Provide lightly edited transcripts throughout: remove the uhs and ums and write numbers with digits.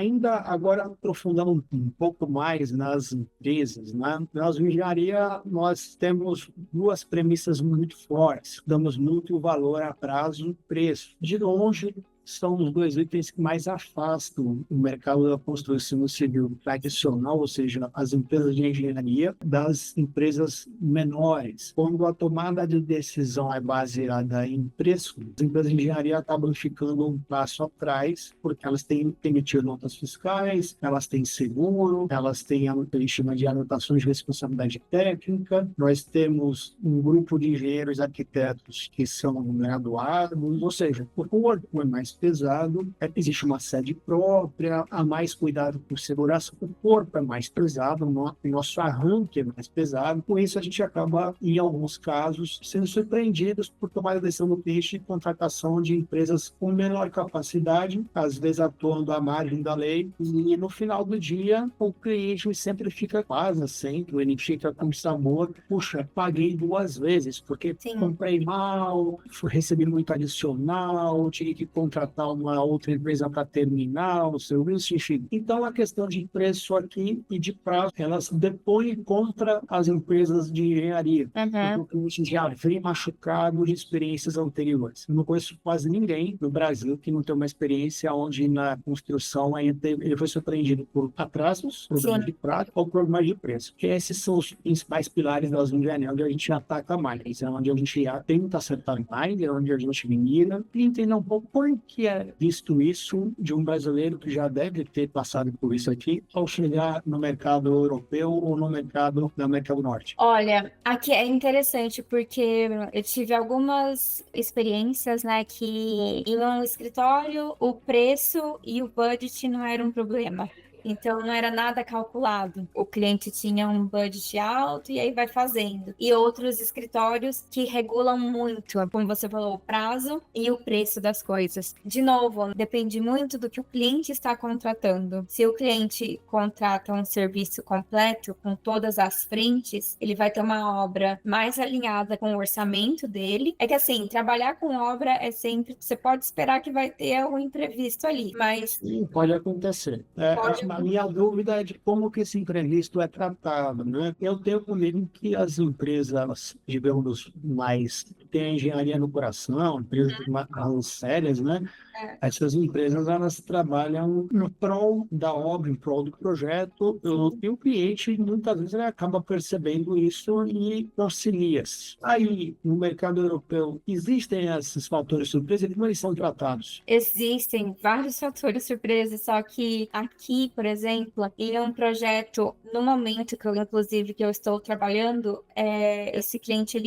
Ainda agora aprofundando um pouco mais nas empresas, né? Nós, em engenharia, nós temos duas premissas muito fortes. Damos muito valor a prazo e preço. De longe, são os dois itens que mais afastam o mercado da construção civil tradicional, ou seja, as empresas de engenharia, das empresas menores. Quando a tomada de decisão é baseada em preço, as empresas de engenharia acabam ficando um passo atrás, porque elas têm que emitir notas fiscais, elas têm seguro, elas têm o que a gente chama de anotações de responsabilidade técnica. Nós temos um grupo de engenheiros e arquitetos que são graduados, ou seja, o corpo é mais pesado, existe uma sede própria, há mais cuidado por segurança, o corpo é mais pesado, o nosso arranque é mais pesado. Com isso, a gente acaba, em alguns casos, sendo surpreendidos por tomar a decisão do cliente de contratação de empresas com menor capacidade, às vezes atuando à margem da lei, e no final do dia, o cliente sempre fica, quase sempre, ele fica com sabor, puxa, paguei duas vezes, porque comprei mal, recebi muito adicional, tive que contratar uma outra empresa para terminar o serviço, enfim. Então, a questão de preço aqui e de prazo, elas depõem contra as empresas de engenharia. Porque o cliente já vem machucado de experiências anteriores. Eu não conheço quase ninguém no Brasil que não tem uma experiência onde na construção ele foi surpreendido por atrasos, problemas de prazo ou problemas de preço. Que esses são os principais pilares das engenharias, onde a gente ataca mais, é onde a gente tenta acertar mais, é onde a gente mira e entender um pouco por que é visto isso de um brasileiro que já deve ter passado por isso aqui ao chegar no mercado europeu ou no mercado da América do Norte. Olha, aqui é interessante porque eu tive algumas experiências, né, que em um escritório o preço e o budget não era um problema. Então, não era nada calculado. O cliente tinha um budget alto e aí vai fazendo. E outros escritórios que regulam muito, como você falou, o prazo e o preço das coisas. De novo, depende muito do que o cliente está contratando. Se o cliente contrata um serviço completo, com todas as frentes, ele vai ter uma obra mais alinhada com o orçamento dele. É que assim, trabalhar com obra é sempre... Você pode esperar que vai ter um imprevisto ali, mas... Sim, pode acontecer. A minha dúvida é de como que esse imprevisto é tratado, né? Eu tenho comigo que as empresas, digamos, mais têm a engenharia no coração, empresas mais sérias, né? Essas empresas, elas trabalham no prol da obra, em prol do projeto, e o cliente, muitas vezes, ele acaba percebendo isso e auxilia. Aí, no mercado europeu, existem esses fatores surpresa, e como eles são tratados? Existem vários fatores surpresa, só que aqui, por exemplo, em um projeto, no momento que inclusive, que eu estou trabalhando, esse cliente,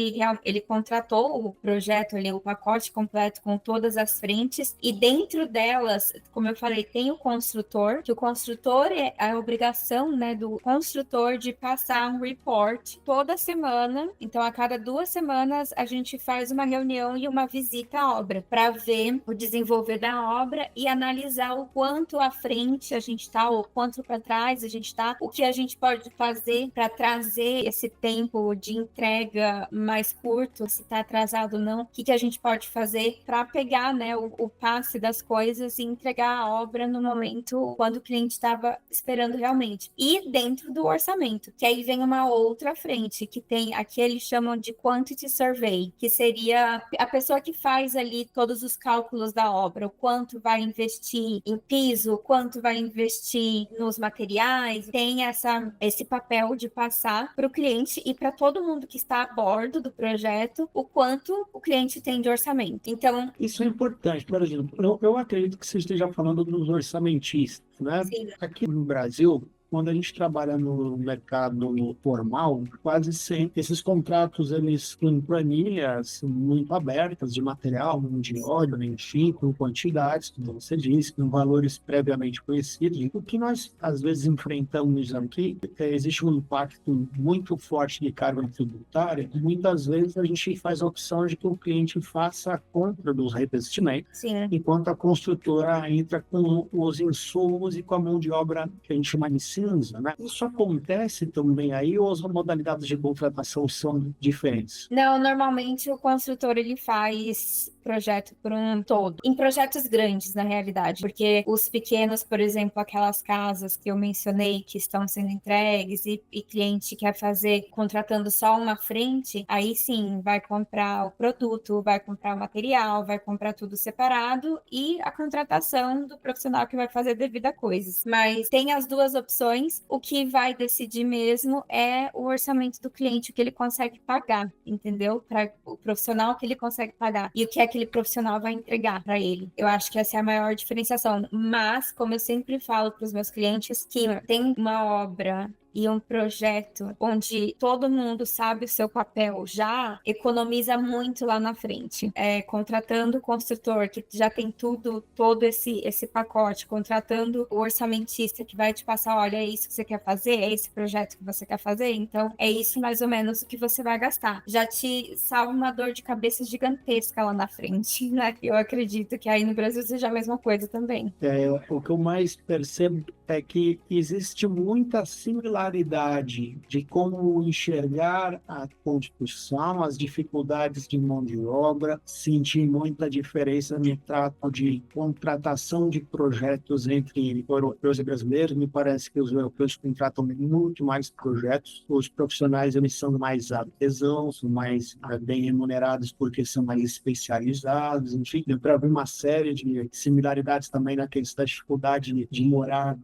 ele contratou o projeto, o pacote completo com todas as frentes, e dentro delas, como eu falei, tem o construtor, que o construtor é a obrigação, né, do construtor de passar um report toda semana. Então, a cada 2 semanas, a gente faz uma reunião e uma visita à obra para ver o desenvolver da obra e analisar o quanto à frente a gente está, ou quanto para trás a gente está, o que a gente pode fazer para trazer esse tempo de entrega mais curto, se está atrasado ou não, o que a gente pode fazer para pegar, né, o passe das coisas e entregar a obra no momento quando o cliente estava esperando realmente. E dentro do orçamento, que aí vem uma outra frente, que tem, aqui eles chamam de quantity survey, que seria a pessoa que faz ali todos os cálculos da obra, o quanto vai investir em piso, o quanto vai investir nos materiais, tem esse papel de passar para o cliente e para todo mundo que está a bordo do projeto, o quanto o cliente tem de orçamento. Então, isso é importante, por exemplo, eu acredito que você esteja falando dos orçamentistas, né? sim. Aqui no Brasil, quando a gente trabalha no mercado formal, quase sempre esses contratos, eles têm planilhas muito abertas de material, de óleo, enfim, com quantidades, como você disse, com valores previamente conhecidos. O que nós, às vezes, enfrentamos aqui, existe um impacto muito forte de carga tributária. Muitas vezes, a gente faz a opção de que o cliente faça a compra dos revestimentos, enquanto a construtora entra com os insumos e com a mão de obra que a gente chama de cinza, né? Isso acontece também aí ou as modalidades de contratação são diferentes? Não, normalmente o construtor ele faz projeto por um todo. Em projetos grandes, na realidade, porque os pequenos, por exemplo, aquelas casas que eu mencionei que estão sendo entregues e cliente quer fazer contratando só uma frente, aí sim vai comprar o produto, vai comprar o material, vai comprar tudo separado e a contratação do profissional que vai fazer devido a coisas. Mas tem as duas opções, o que vai decidir mesmo é o orçamento do cliente, o que ele consegue pagar, entendeu? Para o profissional que ele consegue pagar e o que aquele profissional vai entregar para ele. Eu acho que essa é a maior diferenciação. Mas, como eu sempre falo para os meus clientes, que tem uma obra e um projeto onde todo mundo sabe o seu papel já, economiza muito lá na frente. Contratando o construtor que já tem tudo, todo esse pacote, contratando o orçamentista que vai te passar, olha, é isso que você quer fazer, é esse projeto que você quer fazer, então é isso mais ou menos o que você vai gastar. Já te salva uma dor de cabeça gigantesca lá na frente, né? Eu acredito que aí no Brasil seja a mesma coisa também. O que eu mais percebo é que existe muita similaridade de como enxergar a construção, as dificuldades de mão de obra, sentir muita diferença no trato de contratação de projetos entre europeus e brasileiros. Me parece que os europeus contratam muito mais projetos, os profissionais eles são mais artesãos, são mais bem remunerados porque são mais especializados, enfim, deu para ver uma série de similaridades também na questão da dificuldade de morar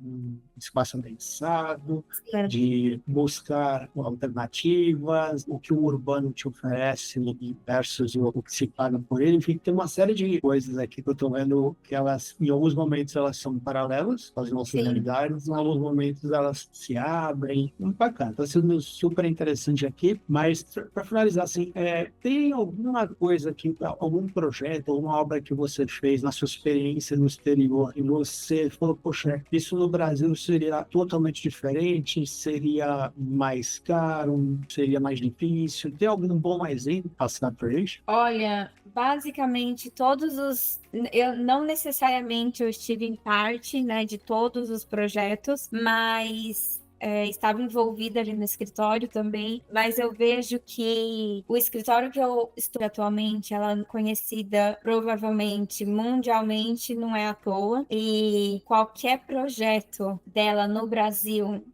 espaço adensado, de buscar alternativas, o que o urbano te oferece versus o que se paga por ele. Enfim, tem uma série de coisas aqui que eu estou vendo que elas, em alguns momentos, elas são paralelas às nossas realidades, em alguns momentos elas se abrem. Muito bacana, está sendo super interessante aqui, mas para finalizar, assim, tem alguma coisa aqui, algum projeto, alguma obra que você fez na sua experiência no exterior e você falou, poxa, isso no Brasil seria totalmente diferente, seria mais caro, seria mais difícil? Tem algum bom exemplo passar por isso? Olha, basicamente todos os... Eu não necessariamente eu estive em parte, né, de todos os projetos, mas... estava envolvida ali no escritório também, mas eu vejo que o escritório que eu estou atualmente, ela é conhecida provavelmente mundialmente, não é à toa, e qualquer projeto dela no Brasil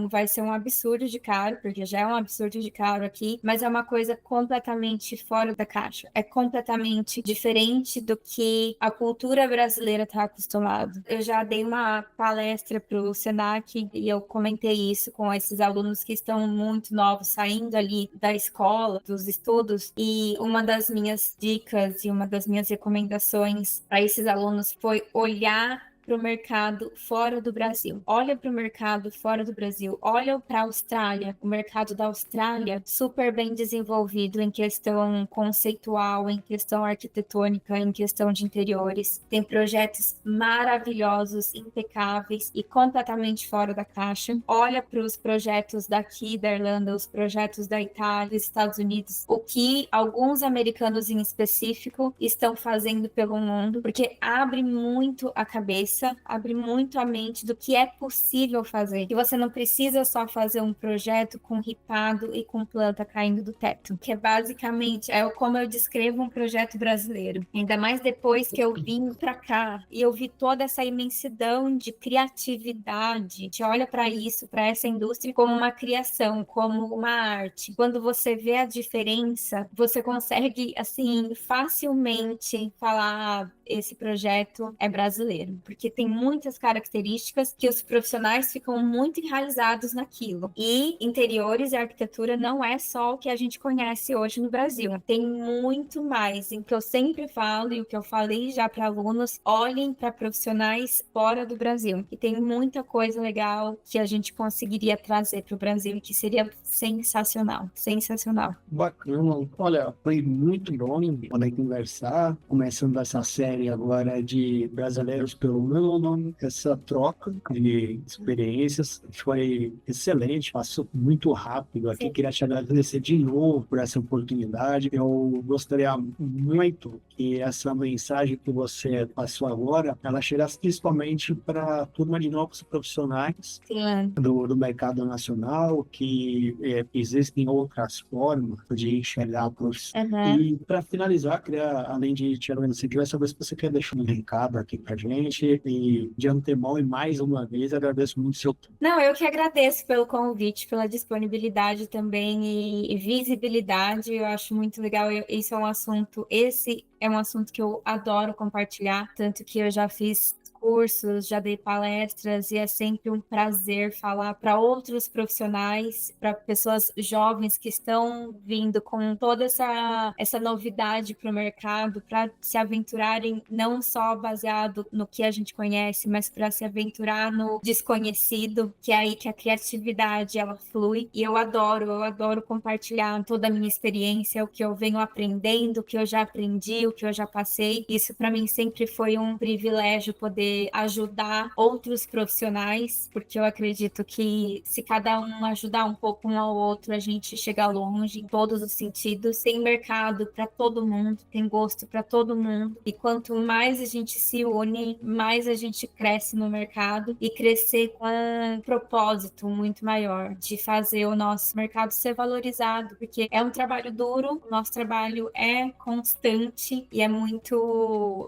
vai ser um absurdo de caro, porque já é um absurdo de caro aqui, mas é uma coisa completamente fora da caixa. É completamente diferente do que a cultura brasileira está acostumada. Eu já dei uma palestra para o Senac e eu comentei isso com esses alunos que estão muito novos, saindo ali da escola, dos estudos, e uma das minhas dicas e uma das minhas recomendações para esses alunos foi olhar para o mercado fora do Brasil. Olha para o mercado fora do Brasil. Olha para a Austrália. O mercado da Austrália super bem desenvolvido em questão conceitual, em questão arquitetônica, em questão de interiores. Tem projetos maravilhosos, impecáveis e completamente fora da caixa. Olha para os projetos daqui da Irlanda, os projetos da Itália, dos Estados Unidos, o que alguns americanos em específico estão fazendo pelo mundo, porque abre muito a cabeça, abre muito a mente do que é possível fazer. Que você não precisa só fazer um projeto com ripado e com planta caindo do teto, que é basicamente como eu descrevo um projeto brasileiro. Ainda mais depois que eu vim para cá e eu vi toda essa imensidão de criatividade. A gente olha para isso, para essa indústria como uma criação, como uma arte. Quando você vê a diferença, você consegue assim facilmente falar esse projeto é brasileiro, porque tem muitas características que os profissionais ficam muito enraizados naquilo. E interiores e arquitetura não é só o que a gente conhece hoje no Brasil. Tem muito mais, em que eu sempre falo e o que eu falei já para alunos, olhem para profissionais fora do Brasil. E tem muita coisa legal que a gente conseguiria trazer para o Brasil, que seria sensacional, sensacional. Bacana. Olha, foi muito bom poder conversar, começando essa série agora de brasileiros pelo mundo. Bruno. Essa troca de experiências foi excelente, passou muito rápido aqui. Sim. Queria te agradecer de novo por essa oportunidade. Eu gostaria muito que essa mensagem que você passou agora, ela chegasse principalmente para a turma de novos profissionais Sim. do mercado nacional, que existem outras formas de enxergar a profissão. Aham. E para finalizar, queria, além de te agradecer, queria saber se você quer deixar um recado aqui para a gente. E de antemão, e mais uma vez, agradeço muito o seu tempo. Não, eu que agradeço pelo convite, pela disponibilidade também e visibilidade. Eu acho muito legal. Esse é um assunto que eu adoro compartilhar, tanto que eu já fiz cursos, já dei palestras e é sempre um prazer falar para outros profissionais, para pessoas jovens que estão vindo com toda essa novidade para o mercado, para se aventurarem não só baseado no que a gente conhece, mas para se aventurar no desconhecido, que é aí que a criatividade ela flui. E eu adoro compartilhar toda a minha experiência, o que eu venho aprendendo, o que eu já aprendi, o que eu já passei. Isso para mim sempre foi um privilégio poder ajudar outros profissionais, porque eu acredito que se cada um ajudar um pouco um ao outro, a gente chega longe em todos os sentidos. Tem mercado para todo mundo, tem gosto para todo mundo, e quanto mais a gente se une, mais a gente cresce no mercado e crescer com um propósito muito maior de fazer o nosso mercado ser valorizado, porque é um trabalho duro, o nosso trabalho é constante e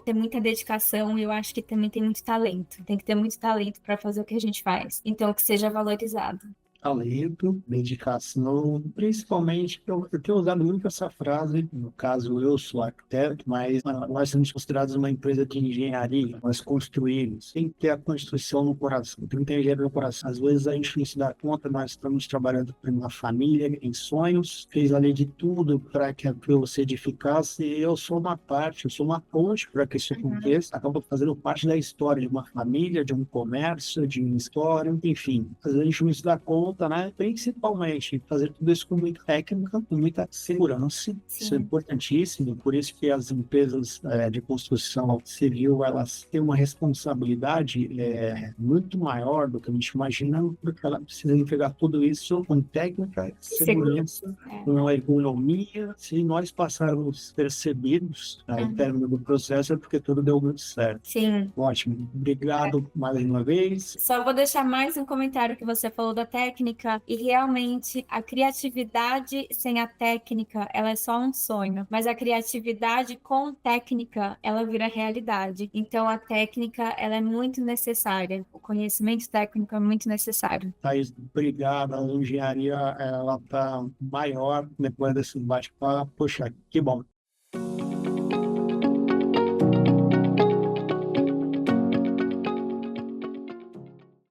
tem muita dedicação, e eu acho que também tem muito talento. Tem que ter muito talento para fazer o que a gente faz. Então, que seja valorizado. Talento, dedicação, principalmente, eu tenho usado muito essa frase, no caso eu sou arquiteto, mas nós somos considerados uma empresa de engenharia, nós construímos, tem que ter a construção no coração, tem que ter engenharia no coração. Às vezes a gente não se dá conta, nós estamos trabalhando para uma família, em sonhos, fez ali de tudo para que aquilo se edificasse, e eu sou uma parte, eu sou uma ponte para que isso aconteça, acabo fazendo parte da história de uma família, de um comércio, de uma história, enfim, às vezes a gente não se dá conta, né? Principalmente fazer tudo isso com muita técnica, com muita segurança. Sim. Isso é importantíssimo, por isso que as empresas de construção civil, elas têm uma responsabilidade muito maior do que a gente imagina, porque ela precisa entregar tudo isso com técnica, segurança, com economia. Se nós passarmos percebidos em termos do processo, é porque tudo deu muito certo. Sim. Ótimo. Obrigado mais uma vez. Só vou deixar mais um comentário que você falou da técnica, e realmente a criatividade sem a técnica, ela é só um sonho, mas a criatividade com técnica, ela vira realidade. Então a técnica, ela é muito necessária, o conhecimento técnico é muito necessário. Thaís, obrigado. A engenharia, ela está maior depois desse bate-papo. Poxa, que bom.